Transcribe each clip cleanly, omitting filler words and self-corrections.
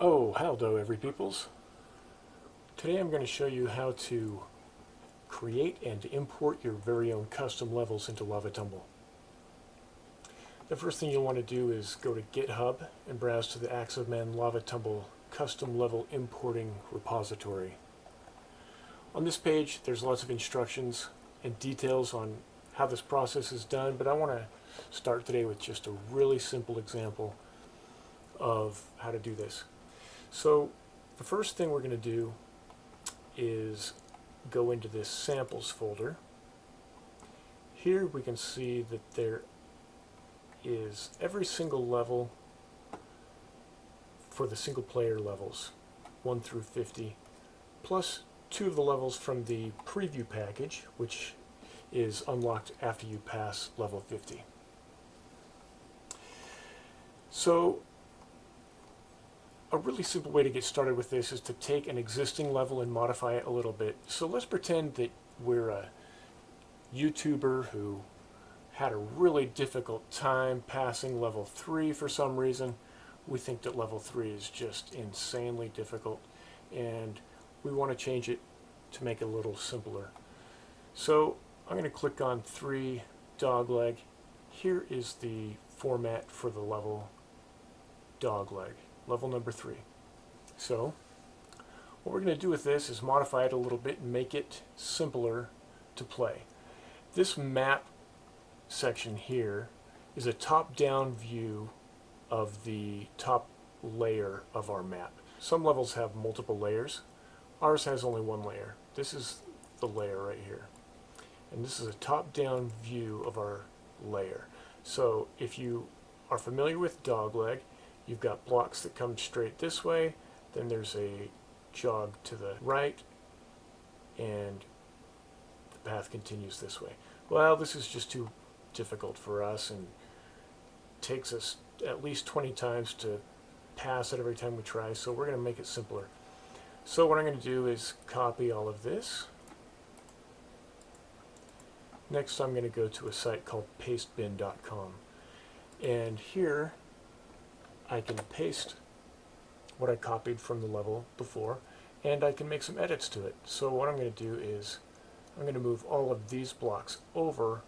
Oh, hello every peoples. Today I'm going to show you how to create and import your very own custom levels into Lava Tumble. The first thing you'll want to do is go to GitHub and browse to the AxeOfMen Lava Tumble custom level importing repository. On this page there's lots of instructions and details on how this process is done, but I want to start today with just a really simple example of how to do this. So the first thing we're going to do is go into this samples folder. Here we can see that there is every single level for the single player levels 1 through 50, plus 2 of the levels from the preview package, which is unlocked after you pass level 50. So a really simple way to get started with this is to take an existing level and modify it a little bit. So let's pretend that we're a YouTuber who had a really difficult time passing level 3 for some reason. We think that level 3 is just insanely difficult, and we want to change it to make it a little simpler. So I'm going to click on 3 dogleg. Here is the format for the level dogleg. Level number 3. So what we're going to do with this is modify it a little bit and make it simpler to play. This map section here is a top-down view of the top layer of our map. Some levels have multiple layers. Ours has only one layer. This is the layer right here. And this is a top-down view of our layer. So if you are familiar with dogleg, you've got blocks that come straight this way, then there's a jog to the right, and the path continues this way. Well, this is just too difficult for us and takes us at least 20 times to pass it every time we try, so we're going to make it simpler. So what I'm going to do is copy all of this. Next I'm going to go to a site called Pastebin.com, and here I can paste what I copied from the level before, and I can make some edits to it. So what I'm going to do is I'm going to move all of these blocks over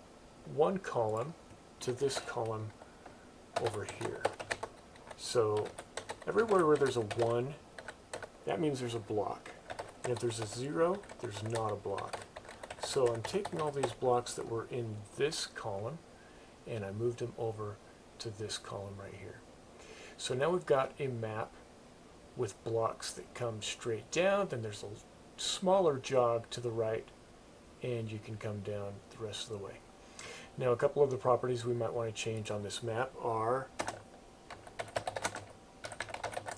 one column to this column over here. So everywhere where there's a 1, that means there's a block. And if there's a 0, there's not a block. So I'm taking all these blocks that were in this column and I moved them over to this column right here. So now we've got a map with blocks that come straight down, then there's a smaller jog to the right, and you can come down the rest of the way. Now a couple of the properties we might want to change on this map are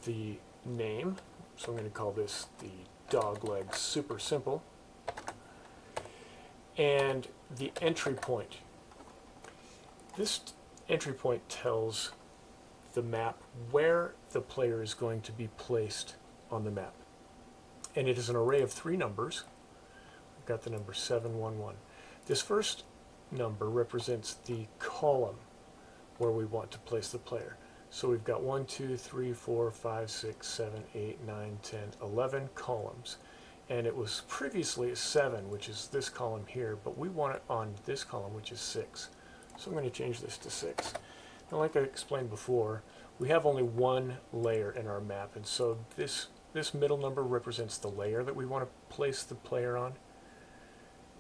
the name. So I'm going to call this the dogleg super simple, and the entry point. This entry point tells the map where the player is going to be placed on the map, and it is an array of 3 numbers. We've got the number 711. This first number represents the column where we want to place the player. So we've got 1, 2, 3, 4, 5, 6, 7, 8, 9, 10, 11 columns, and it was previously a 7, which is this column here, but we want it on this column, which is 6. So I'm going to change this to 6. Now, like I explained before, we have only one layer in our map, and so this middle number represents the layer that we want to place the player on.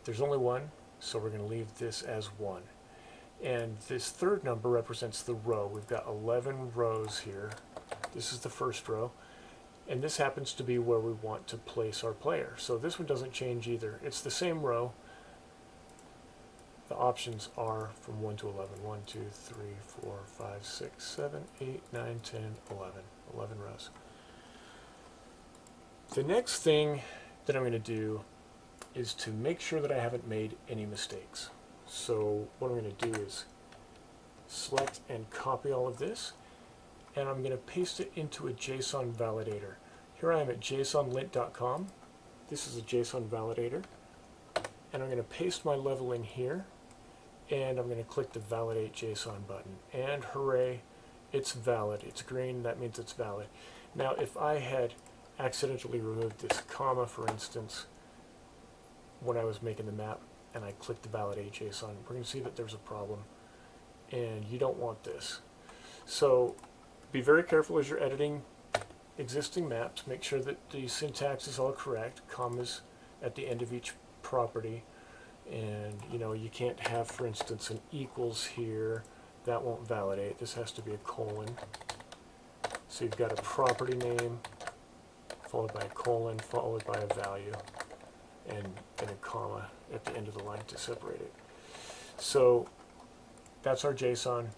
There's only one, so we're going to leave this as 1. And this third number represents the row. We've got 11 rows here. This is the first row, and this happens to be where we want to place our player. So this one doesn't change either. It's the same row. The options are from 1 to 11. 1, 2, 3, 4, 5, 6, 7, 8, 9, 10, 11. 11 rows. The next thing that I'm going to do is to make sure that I haven't made any mistakes. So what I'm going to do is select and copy all of this, and I'm going to paste it into a JSON validator. Here I am at JSONLint.com. This is a JSON validator, and I'm going to paste my level in here, and I'm going to click the Validate JSON button, and hooray, it's valid. It's green, that means it's valid. Now, if I had accidentally removed this comma, for instance, when I was making the map, and I clicked the validate JSON, we're going to see that there's a problem, and you don't want this. So be very careful as you're editing existing maps. Make sure that the syntax is all correct, commas at the end of each property, and you can't have, for instance, an equals here. That won't validate. This has to be a colon. So you've got a property name followed by a colon followed by a value and a comma at the end of the line to separate it. So that's our JSON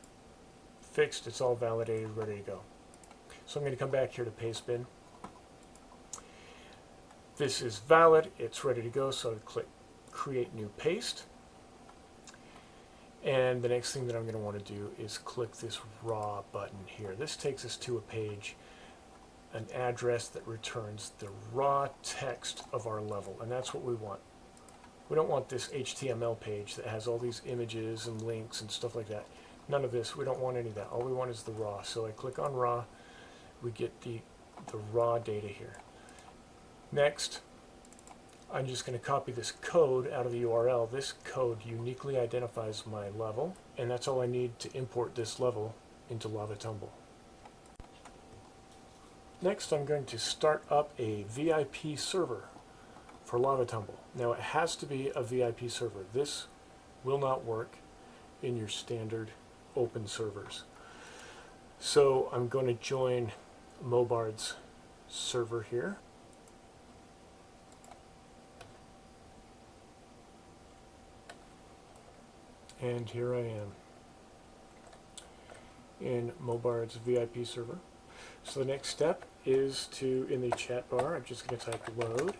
fixed. It's all validated, ready to go. So I'm going to come back here to Pastebin. This is valid. It's ready to go. So I click Create New Paste. And the next thing that I'm going to want to do is click this raw button here. This takes us to a page, an address that returns the raw text of our level, and that's what we want. We don't want this HTML page that has all these images and links and stuff like that. None of this. We don't want any of that. All we want is the raw. So I click on raw. We get the raw data here. Next, I'm just going to copy this code out of the URL. This code uniquely identifies my level, and that's all I need to import this level into Lava Tumble. Next, I'm going to start up a VIP server for Lava Tumble. Now, it has to be a VIP server. This will not work in your standard open servers. So I'm going to join Mobard's server here. And here I am in Mobard's VIP server. So the next step is to, in the chat bar, I'm just going to type load,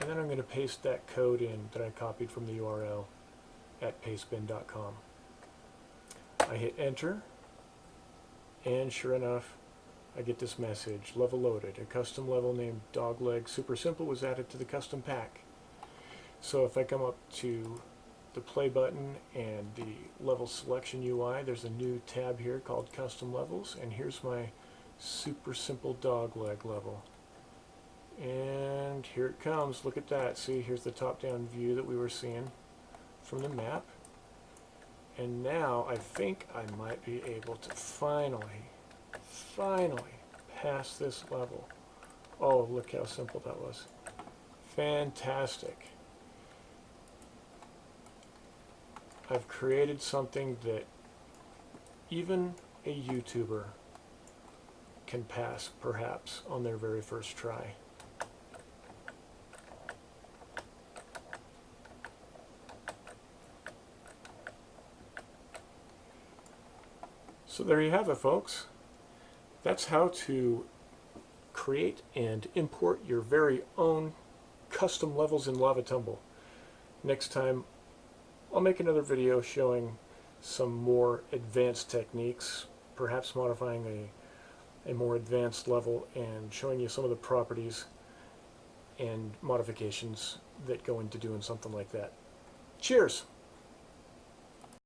and then I'm going to paste that code in that I copied from the URL at pastebin.com. I hit enter, and sure enough, I get this message, level loaded. A custom level named Dogleg Super Simple was added to the custom pack. So if I come up to the play button and the level selection UI, there's a new tab here called Custom Levels, and here's my Super Simple Dogleg level. And here it comes. Look at that. See, here's the top-down view that we were seeing from the map. And now I think I might be able to finally pass this level. Oh, look how simple that was. Fantastic. I've created something that even a YouTuber can pass, perhaps, on their very first try. So there you have it, folks. That's how to create and import your very own custom levels in Lava Tumble. Next time, I'll make another video showing some more advanced techniques, perhaps modifying a more advanced level and showing you some of the properties and modifications that go into doing something like that. Cheers!